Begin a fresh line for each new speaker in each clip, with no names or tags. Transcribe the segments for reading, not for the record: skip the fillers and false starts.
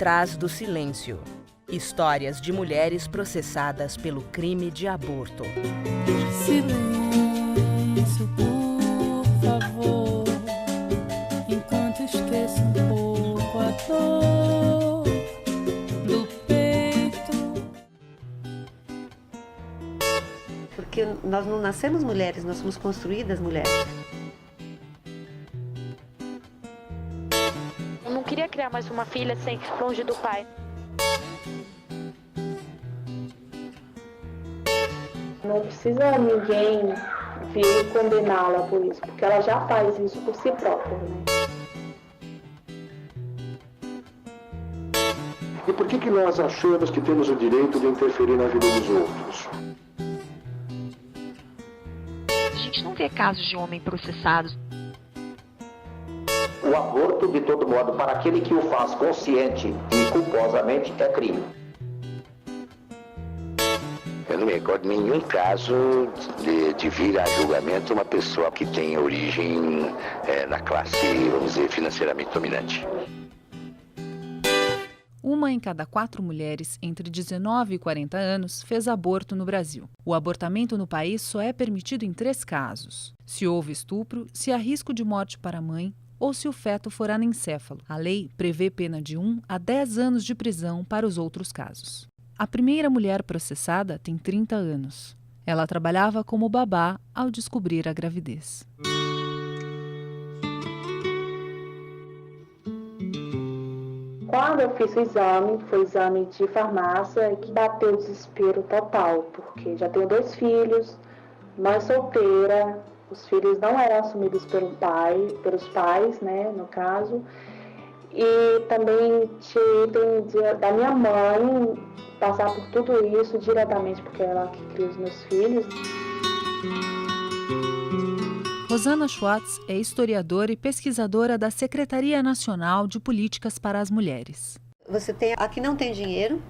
trás do silêncio. Histórias de mulheres processadas pelo crime de aborto.
Silêncio, por favor, enquanto esqueço um pouco a dor do peito.
Porque nós não nascemos mulheres, nós somos construídas mulheres.
Eu não queria criar mais uma filha longe do pai.
Não precisa ninguém vir condená-la por isso, porque ela já faz isso por si própria, né?
E por que nós achamos que temos o direito de interferir na vida dos outros?
A gente não vê casos de homens processados.
O aborto, de todo modo, para aquele que o faz consciente e culposamente, é crime.
Eu não me recordo de nenhum caso de vir a julgamento uma pessoa que tem origem na classe, vamos dizer, financeiramente dominante.
Uma em cada 4 mulheres entre 19 e 40 anos fez aborto no Brasil. O abortamento no país só é permitido em 3 casos: se houve estupro, se há risco de morte para a mãe ou se o feto for anencéfalo. A lei prevê pena de 1 a 10 anos de prisão para os outros casos. A primeira mulher processada tem 30 anos. Ela trabalhava como babá ao descobrir a gravidez.
Quando eu fiz o exame, foi exame de farmácia, que bateu o desespero total, porque já tenho 2 filhos, mãe solteira, os filhos não eram assumidos pelos pais, né, no caso, e também tive da minha mãe passar por tudo isso diretamente, porque é ela que cria os meus filhos.
Rosana Schwartz é historiadora e pesquisadora da Secretaria Nacional de Políticas para as Mulheres.
Você tem a que não tem dinheiro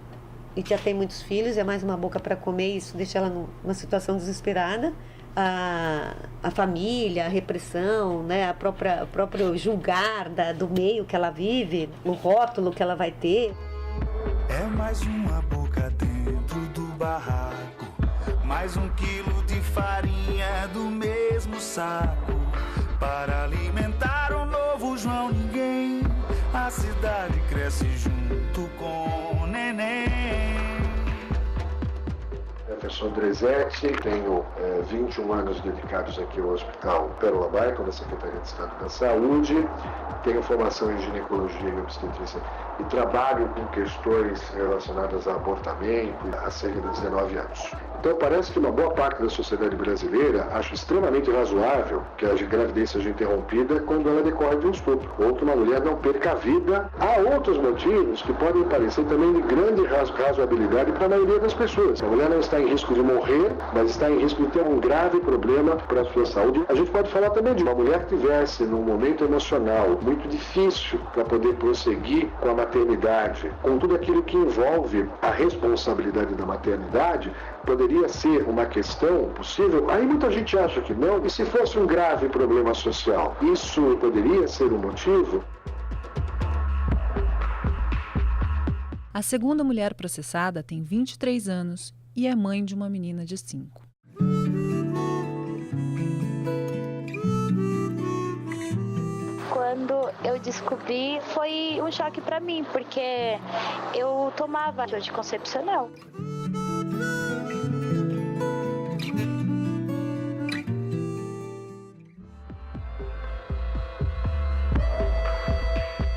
e já tem muitos filhos, é mais uma boca para comer, isso deixa ela numa situação desesperada. A família, a repressão, né, o próprio julgar do meio que ela vive, o rótulo que ela vai ter.
É mais uma boca dentro do barraco, mais 1 quilo de farinha do mesmo saco, para alimentar o novo João Ninguém, a cidade cresce junto com o neném.
Eu sou Andrezetti, tenho 21 anos dedicados aqui ao Hospital Pérola Baica, da Secretaria de Estado da Saúde, tenho formação em ginecologia e obstetrícia e trabalho com questões relacionadas a abortamento há cerca de 19 anos. Então parece que uma boa parte da sociedade brasileira acha extremamente razoável que a gravidez seja interrompida quando ela decorre de um estupro, ou que uma mulher não perca a vida. Há outros motivos que podem parecer também de grande razoabilidade para a maioria das pessoas. A mulher não está em risco de morrer, mas está em risco de ter um grave problema para a sua saúde. A gente pode falar também de uma mulher que tivesse num momento emocional muito difícil para poder prosseguir com a maternidade, com tudo aquilo que envolve a responsabilidade da maternidade, poderia ser uma questão possível. Aí muita gente acha que não, e se fosse um grave problema social, isso poderia ser um motivo?
A segunda mulher processada tem 23 anos e é mãe de uma menina de 5.
Quando eu descobri, foi um choque para mim, porque eu tomava anticoncepcional.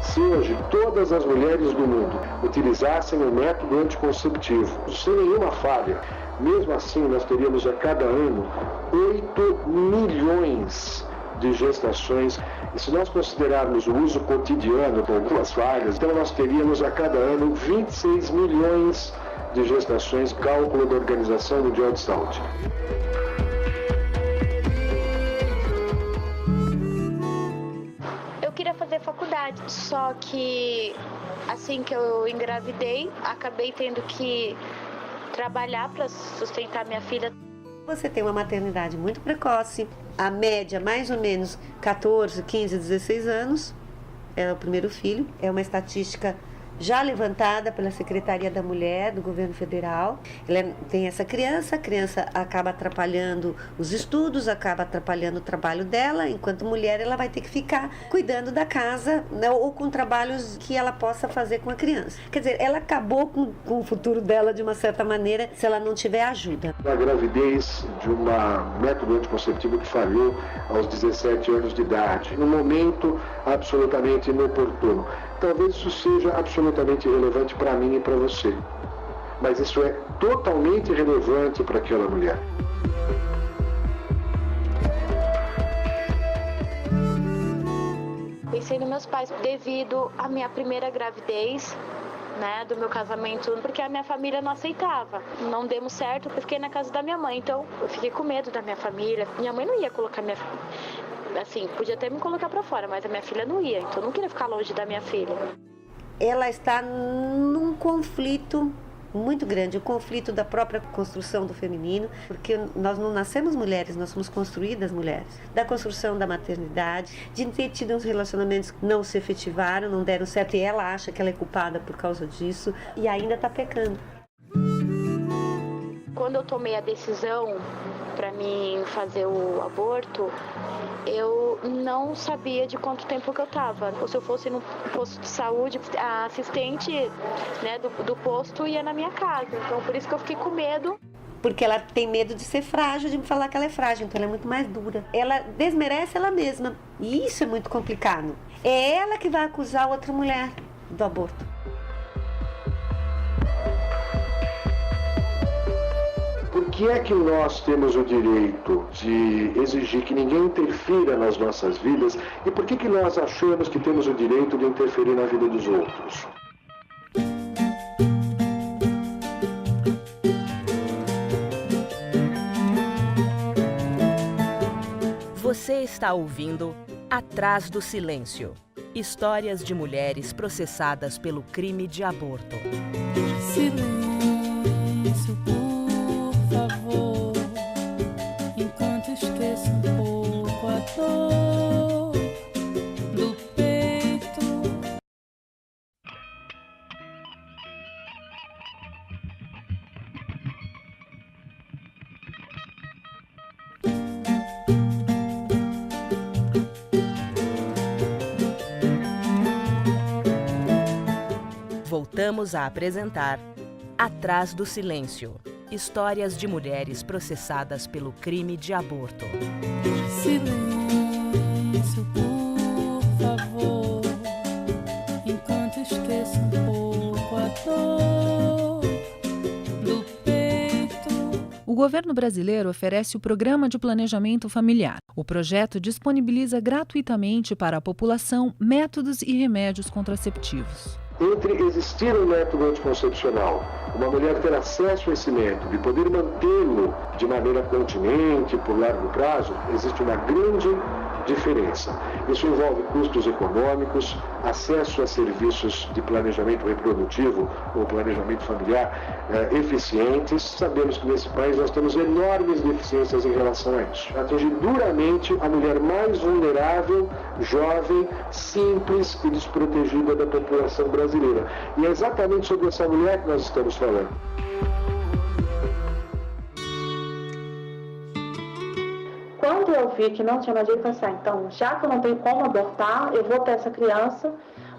Se hoje todas as mulheres do mundo utilizassem o método anticonceptivo sem nenhuma falha, mesmo assim nós teríamos a cada ano 8 milhões de gestações. E se nós considerarmos o uso cotidiano com algumas falhas, então nós teríamos a cada ano 26 milhões de gestações, cálculo da Organização Mundial de Saúde.
Eu queria fazer faculdade, só que assim que eu engravidei, acabei tendo que trabalhar para sustentar minha filha.
Você tem uma maternidade muito precoce, a média mais ou menos 14, 15, 16 anos, é o primeiro filho, é uma estatística já levantada pela Secretaria da Mulher do Governo Federal. Ela tem essa criança, a criança acaba atrapalhando os estudos, acaba atrapalhando o trabalho dela. Enquanto mulher, ela vai ter que ficar cuidando da casa, né, ou com trabalhos que ela possa fazer com a criança. Quer dizer, ela acabou com o futuro dela de uma certa maneira se ela não tiver ajuda.
A gravidez de um método anticonceptivo que falhou aos 17 anos de idade, num momento absolutamente inoportuno. Talvez isso seja absolutamente irrelevante para mim e para você, mas isso é totalmente relevante para aquela mulher.
Pensei nos meus pais devido à minha primeira gravidez, né, do meu casamento, porque a minha família não aceitava. Não demos certo, eu fiquei na casa da minha mãe, então eu fiquei com medo da minha família. Minha mãe não ia colocar minha assim, podia até me colocar para fora, mas a minha filha não ia, então eu não queria ficar longe da minha filha.
Ela está num conflito muito grande, o conflito da própria construção do feminino, porque nós não nascemos mulheres, nós somos construídas mulheres. Da construção da maternidade, de ter tido uns relacionamentos que não se efetivaram, não deram certo, e ela acha que ela é culpada por causa disso, e ainda está pecando.
Quando eu tomei a decisão para mim fazer o aborto, eu não sabia de quanto tempo que eu estava. Ou se eu fosse no posto de saúde, a assistente, né, do posto ia na minha casa. Então, por isso que eu fiquei com medo.
Porque ela tem medo de ser frágil, de me falar que ela é frágil, então ela é muito mais dura. Ela desmerece ela mesma, e isso é muito complicado. É ela que vai acusar outra mulher do aborto.
Por que é que nós temos o direito de exigir que ninguém interfira nas nossas vidas e por que nós achamos que temos o direito de interferir na vida dos outros?
Você está ouvindo Atrás do Silêncio. Histórias de mulheres processadas pelo crime de aborto.
Silêncio, por favor, enquanto esqueço um pouco a dor do peito.
Voltamos a apresentar Atrás do Silêncio. Histórias de mulheres processadas pelo crime de aborto.
Silêncio, por favor, enquanto esqueço um pouco a dor do peito.
O governo brasileiro oferece o Programa de Planejamento Familiar. O projeto disponibiliza gratuitamente para a população métodos e remédios contraceptivos.
Entre existir um método anticoncepcional, uma mulher ter acesso a esse método e poder mantê-lo de maneira continente, por largo prazo, existe uma grande diferença. Isso envolve custos econômicos, acesso a serviços de planejamento reprodutivo ou planejamento familiar eficientes. Sabemos que nesse país nós temos enormes deficiências em relação a isso. Atingir duramente a mulher mais vulnerável, jovem, simples e desprotegida da população brasileira. E é exatamente sobre essa mulher que nós estamos falando.
Quando eu vi que não tinha mais jeito, eu pensei, então, já que eu não tenho como abortar, eu vou ter essa criança,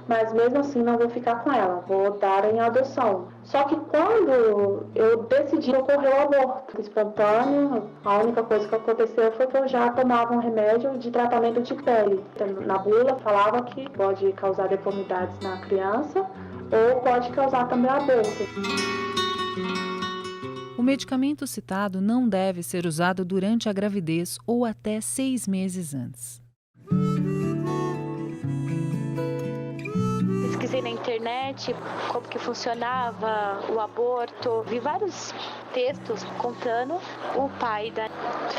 mas mesmo assim não vou ficar com ela, vou dar em adoção. Só que quando eu decidi, ocorreu o aborto espontâneo, a única coisa que aconteceu foi que eu já tomava um remédio de tratamento de pele. Na bula falava que pode causar deformidades na criança ou pode causar também aborto.
O medicamento citado não deve ser usado durante a gravidez ou até 6 meses antes.
Pesquisei na internet como que funcionava o aborto. Vi vários textos contando. O pai da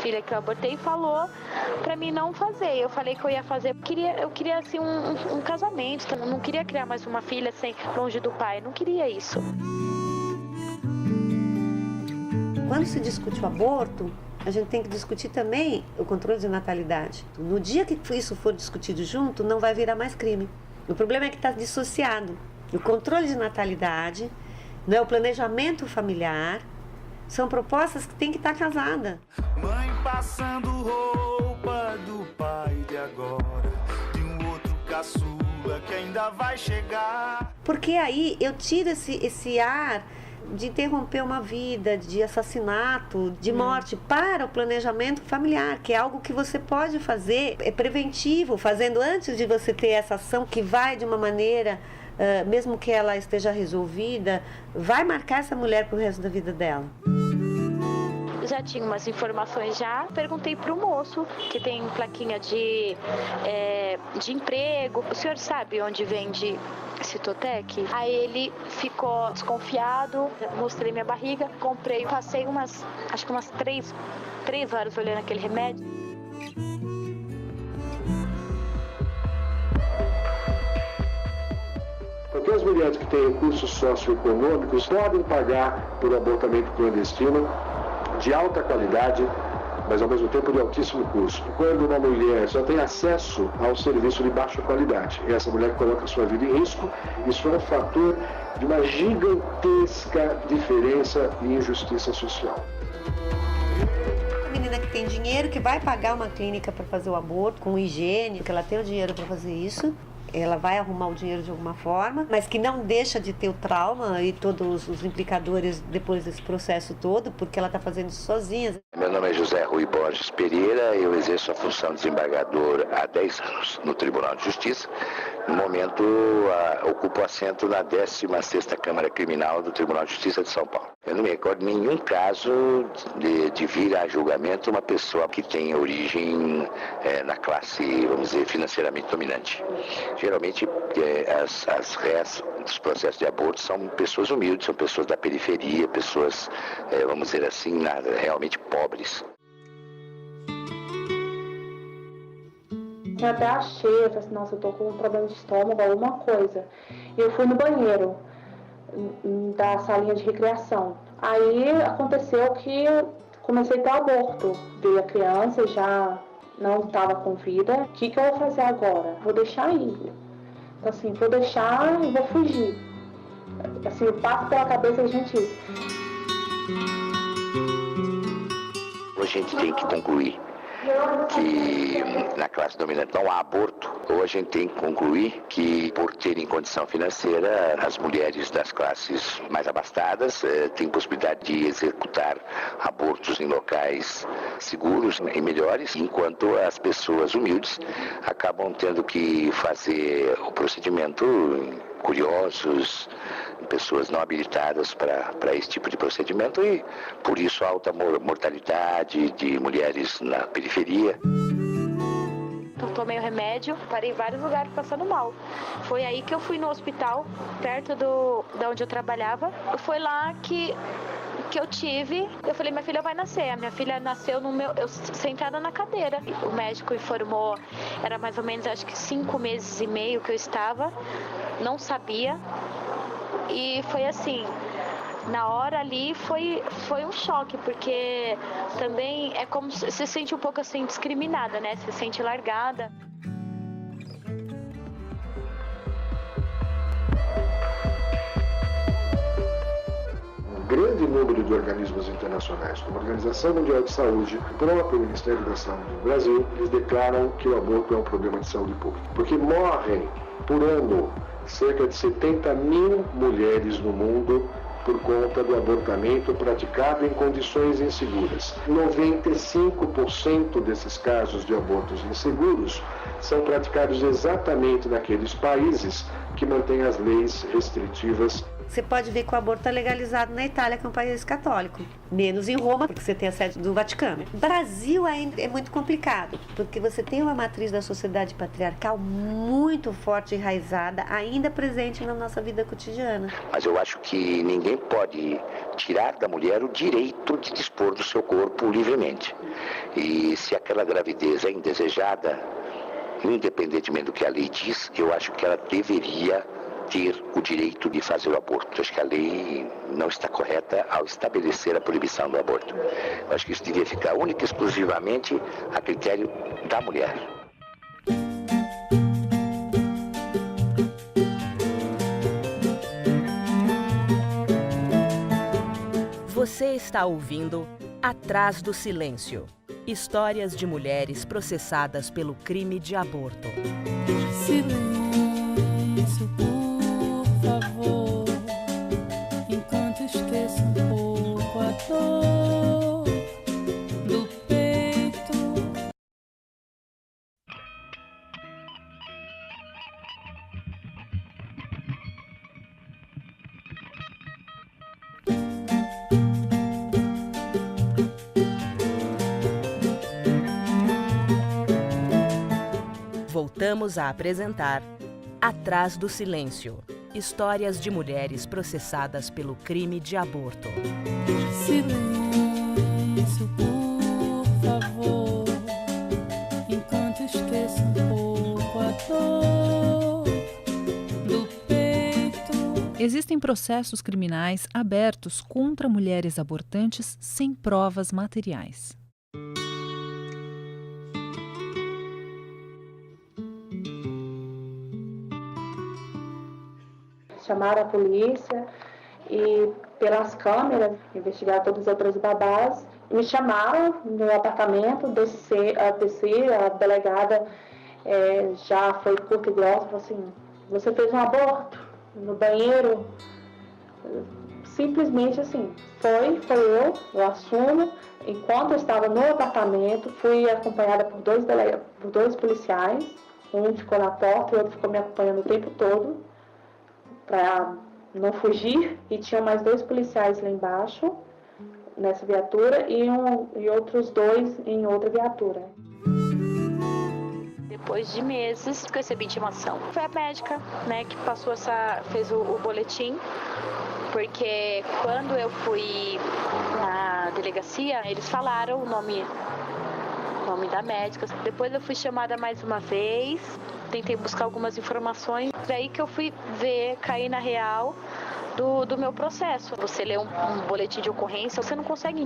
filha que eu abortei falou para mim não fazer. Eu falei que eu ia fazer. Eu queria assim, um casamento. Eu não queria criar mais uma filha longe do pai. Eu não queria isso.
Quando se discute o aborto, a gente tem que discutir também o controle de natalidade. No dia que isso for discutido junto, não vai virar mais crime. O problema é que está dissociado. o controle de natalidade, né, o planejamento familiar, são propostas que tem que estar casada.
Mãe passando roupa do pai de agora, de um outro caçula que ainda vai chegar.
Porque aí eu tiro esse ar de interromper uma vida, de assassinato, de morte, para o planejamento familiar, que é algo que você pode fazer, é preventivo, fazendo antes de você ter essa ação que vai de uma maneira, mesmo que ela esteja resolvida, vai marcar essa mulher pro resto da vida dela.
Já tinha umas informações já, perguntei pro moço, que tem plaquinha de emprego. O senhor sabe onde vende Citotec? Aí ele ficou desconfiado, mostrei minha barriga, comprei, passei umas 3 horas olhando aquele remédio.
Porque as mulheres que têm recursos socioeconômicos podem pagar por abortamento clandestino de alta qualidade, mas ao mesmo tempo de altíssimo custo. Quando uma mulher só tem acesso ao serviço de baixa qualidade, essa mulher coloca a sua vida em risco, isso é um fator de uma gigantesca diferença e injustiça social.
A menina que tem dinheiro, que vai pagar uma clínica para fazer o aborto, com higiene, que ela tem o dinheiro para fazer isso, ela vai arrumar o dinheiro de alguma forma, mas que não deixa de ter o trauma e todos os implicadores depois desse processo todo, porque ela está fazendo isso sozinha.
Meu nome é José Rui Borges Pereira, eu exerço a função de desembargador há 10 anos no Tribunal de Justiça. No momento, ocupo assento na 16ª Câmara Criminal do Tribunal de Justiça de São Paulo. Eu não me recordo de nenhum caso de vir a julgamento uma pessoa que tem origem na classe, vamos dizer, financeiramente dominante. Geralmente, as réis dos processos de aborto são pessoas humildes, são pessoas da periferia, pessoas, vamos dizer assim, realmente pobres.
Eu até achei, eu falei assim, nossa, eu tô com um problema de estômago, alguma coisa. E eu fui no banheiro da salinha de recreação. Aí aconteceu que comecei a ter aborto. Veio a criança, já não estava com vida. O que eu vou fazer agora? Vou deixar ir. Então assim, vou deixar e vou fugir. Assim, eu passo pela cabeça a gente...
A gente tem que concluir que na classe dominante não há aborto, ou a gente tem que concluir que, por terem condição financeira, as mulheres das classes mais abastadas têm possibilidade de executar abortos em locais seguros e melhores, enquanto as pessoas humildes acabam tendo que fazer o procedimento curiosos, pessoas não habilitadas para esse tipo de procedimento e, por isso, alta mortalidade de mulheres na periferia.
Eu tomei o remédio, parei em vários lugares passando mal. Foi aí que eu fui no hospital, perto da onde eu trabalhava. Foi lá que eu tive, eu falei, minha filha vai nascer. A minha filha nasceu eu sentada na cadeira. O médico informou, era mais ou menos, acho que 5 meses e meio que eu estava, não sabia. E foi assim, na hora ali foi um choque, porque também é como se se sente um pouco assim discriminada, né? Se sente largada.
Um grande número de organismos internacionais, como a Organização Mundial de Saúde, o próprio Ministério da Saúde do Brasil, eles declaram que o aborto é um problema de saúde pública. Porque morrem por ano cerca de 70 mil mulheres no mundo por conta do abortamento praticado em condições inseguras. 95% desses casos de abortos inseguros são praticados exatamente naqueles países que mantêm as leis restritivas.
Você pode ver que o aborto é legalizado na Itália, que é um país católico. Menos em Roma, porque você tem a sede do Vaticano. Brasil ainda é muito complicado, porque você tem uma matriz da sociedade patriarcal muito forte e enraizada, ainda presente na nossa vida cotidiana.
Mas eu acho que ninguém pode tirar da mulher o direito de dispor do seu corpo livremente. E se aquela gravidez é indesejada, independentemente do que a lei diz, eu acho que ela deveria ter o direito de fazer o aborto. Acho que a lei não está correta ao estabelecer a proibição do aborto. Eu acho que isso devia ficar única e exclusivamente a critério da mulher.
Você está ouvindo Atrás do Silêncio. Histórias de mulheres processadas pelo crime de aborto.
Silêncio, por favor, enquanto esqueço um pouco a dor do peito.
Voltamos a apresentar Atrás do Silêncio. Histórias de mulheres processadas pelo crime de aborto.
Silêncio, por favor, enquanto esqueço um pouco a dor do peito.
Existem processos criminais abertos contra mulheres abortantes sem provas materiais.
Chamaram a polícia e pelas câmeras investigaram todas as outras babás. Me chamaram no apartamento, desci, a delegada já foi curta e grossa, falou assim, você fez um aborto no banheiro? Simplesmente assim, foi eu assumo. Enquanto eu estava no apartamento, fui acompanhada por dois policiais, um ficou na porta e o outro ficou me acompanhando o tempo todo, para não fugir, e tinha mais 2 policiais lá embaixo, nessa viatura, e outros 2 em outra viatura.
Depois de meses, que eu recebi intimação. Foi a médica, né, que fez o boletim, porque quando eu fui na delegacia, eles falaram o nome da médica. Depois eu fui chamada mais uma vez, tentei buscar algumas informações, daí que eu fui cair na real do meu processo. Você lê um boletim de ocorrência, você não consegue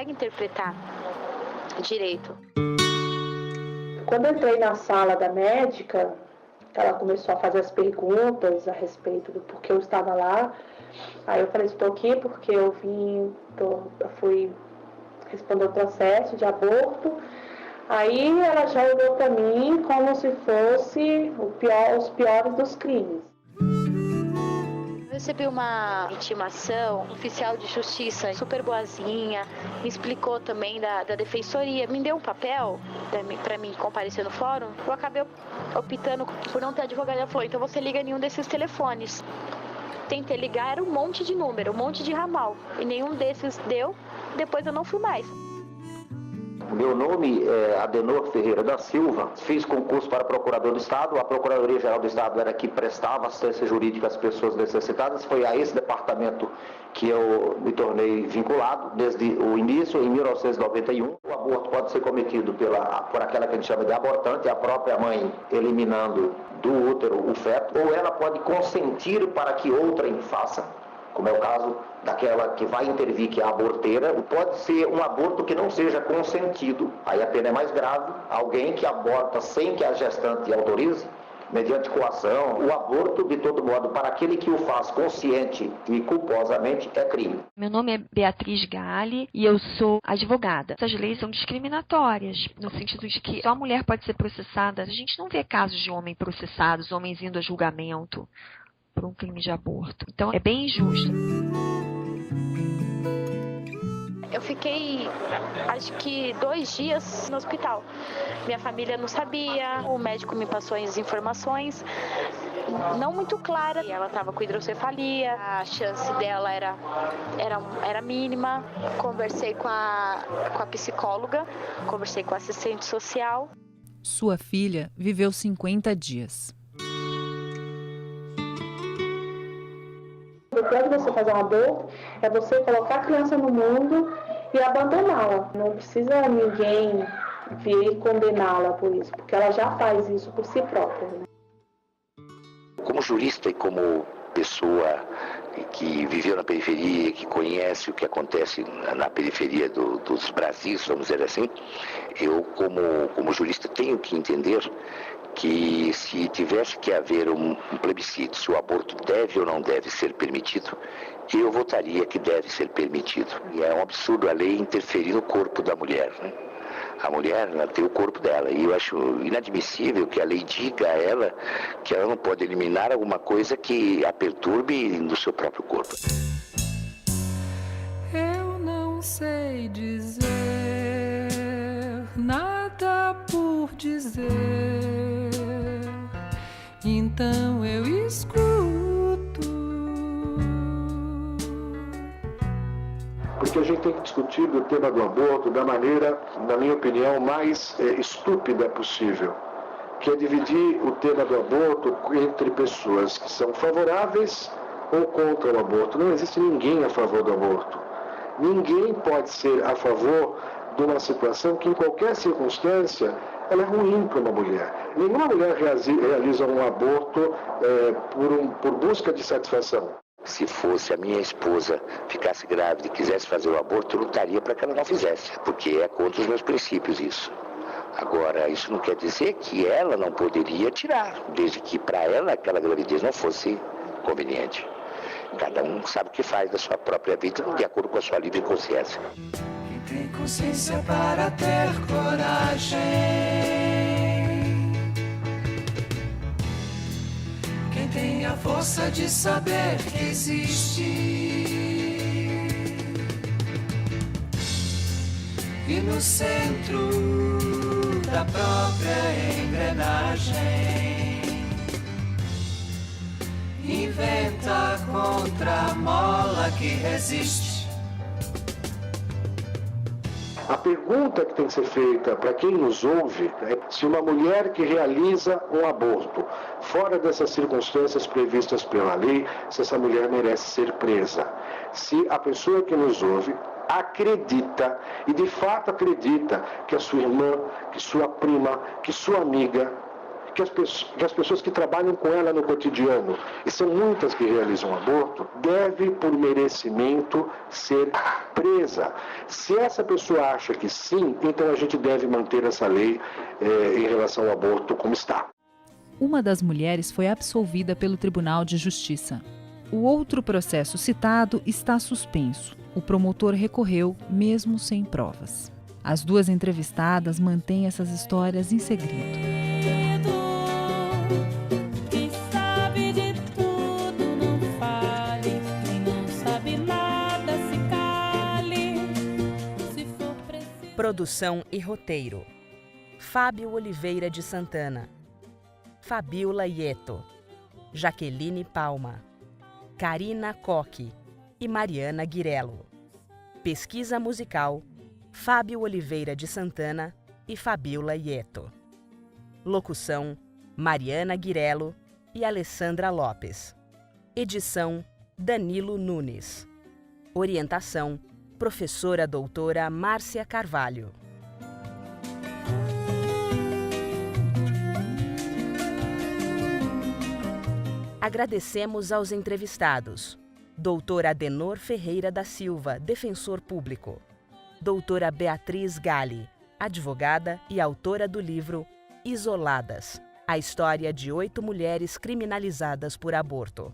interpretar direito.
Quando eu entrei na sala da médica, ela começou a fazer as perguntas a respeito do porquê eu estava lá. Aí eu falei, estou aqui porque eu fui responder o processo de aborto. Aí ela já olhou para mim como se fosse os piores dos crimes.
Eu recebi uma intimação, oficial de justiça super boazinha, me explicou também da defensoria, me deu um papel para mim comparecer no fórum. Eu acabei optando por não ter advogado. Ela falou, então você liga em nenhum desses telefones. Tentei ligar, era um monte de número, um monte de ramal, e nenhum desses deu, depois eu não fui mais.
Meu nome é Adenor Ferreira da Silva, fiz concurso para procurador do Estado, a Procuradoria-Geral do Estado era que prestava assistência jurídica às pessoas necessitadas, foi a esse departamento que eu me tornei vinculado desde o início, em 1991. O aborto pode ser cometido por aquela que a gente chama de abortante, a própria mãe eliminando do útero o feto, ou ela pode consentir para que outrem faça, como é o caso daquela que vai intervir, que é a aborteira. Pode ser um aborto que não seja consentido, aí a pena é mais grave, alguém que aborta sem que a gestante autorize, mediante coação. O aborto, de todo modo, para aquele que o faz consciente e culposamente, é crime.
Meu nome é Beatriz Galli e eu sou advogada. Essas leis são discriminatórias, no sentido de que só a mulher pode ser processada. A gente não vê casos de homens processados, homens indo a julgamento por um crime de aborto. Então, é bem injusto.
Eu fiquei, acho que 2 dias no hospital. Minha família não sabia, o médico me passou as informações, não muito clara. Ela estava com hidrocefalia, a chance dela era mínima. Conversei com a psicóloga, conversei com a assistente social.
Sua filha viveu 50 dias.
O pior de você fazer um aborto é você colocar a criança no mundo e abandoná-la. Não precisa ninguém vir condená-la por isso, porque ela já faz isso por si própria.
Como jurista e como pessoa que viveu na periferia, que conhece o que acontece na periferia dos Brasis, vamos dizer assim, eu, como jurista, tenho que entender que se tivesse que haver um plebiscito, se o aborto deve ou não deve ser permitido, eu votaria que deve ser permitido. E é um absurdo a lei interferir no corpo da mulher, né? A mulher, ela tem o corpo dela, e eu acho inadmissível que a lei diga a ela que ela não pode eliminar alguma coisa que a perturbe no seu próprio corpo.
Eu não sei dizer nada por dizer, então eu escuto.
Porque a gente tem que discutir o tema do aborto da maneira, na minha opinião, mais estúpida possível, que é dividir o tema do aborto entre pessoas que são favoráveis ou contra o aborto. Não existe ninguém a favor do aborto. Ninguém pode ser a favor de uma situação que, em qualquer circunstância, ela é ruim para uma mulher. Nenhuma mulher realiza um aborto por busca de satisfação.
Se fosse a minha esposa, ficasse grávida e quisesse fazer o aborto, eu lutaria para que ela não fizesse, porque é contra os meus princípios isso. Agora, isso não quer dizer que ela não poderia tirar, desde que para ela aquela gravidez não fosse conveniente. Cada um sabe o que faz da sua própria vida, de acordo com a sua livre consciência.
Quem tem consciência para ter coragem, quem tem a força de saber que existe e no centro da própria engrenagem inventa contra a mola que resiste.
A pergunta que tem que ser feita para quem nos ouve é se uma mulher que realiza um aborto fora dessas circunstâncias previstas pela lei, se essa mulher merece ser presa. Se a pessoa que nos ouve acredita, e de fato acredita, que a sua irmã, que sua prima, que sua amiga, que as pessoas que trabalham com ela no cotidiano, e são muitas que realizam aborto, deve, por merecimento, ser presa. Se essa pessoa acha que sim, então a gente deve manter essa lei em relação ao aborto como está.
Uma das mulheres foi absolvida pelo Tribunal de Justiça. O outro processo citado está suspenso. O promotor recorreu, mesmo sem provas. As duas entrevistadas mantêm essas histórias em segredo.
Produção e roteiro: Fábio Oliveira de Santana, Fabiola Ieto, Jaqueline Palma, Karina Coque e Mariana Guirello. Pesquisa musical: Fábio Oliveira de Santana e Fabiola Ieto. Locução: Mariana Guirello e Alessandra Lopes. Edição: Danilo Nunes. Orientação: Professora doutora Márcia Carvalho. Agradecemos aos entrevistados: doutora Adenor Ferreira da Silva, defensor público; doutora Beatriz Galli, advogada e autora do livro Isoladas, a história de 8 mulheres criminalizadas por aborto;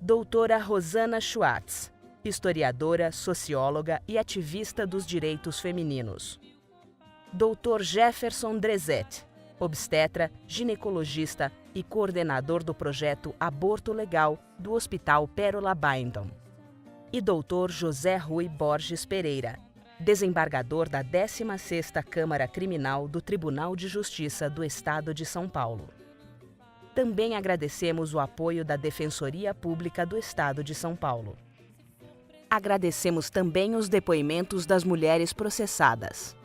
doutora Rosana Schwartz, historiadora, socióloga e ativista dos direitos femininos; Dr. Jefferson Drezet, obstetra, ginecologista e coordenador do projeto Aborto Legal do Hospital Pérola Bindon; e Dr. José Rui Borges Pereira, desembargador da 16ª Câmara Criminal do Tribunal de Justiça do Estado de São Paulo. Também agradecemos o apoio da Defensoria Pública do Estado de São Paulo. Agradecemos também os depoimentos das mulheres processadas.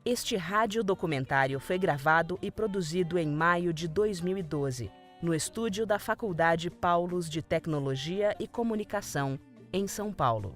Este radiodocumentário foi gravado e produzido em maio de 2012, no estúdio da Faculdade Paulus de Tecnologia e Comunicação, em São Paulo.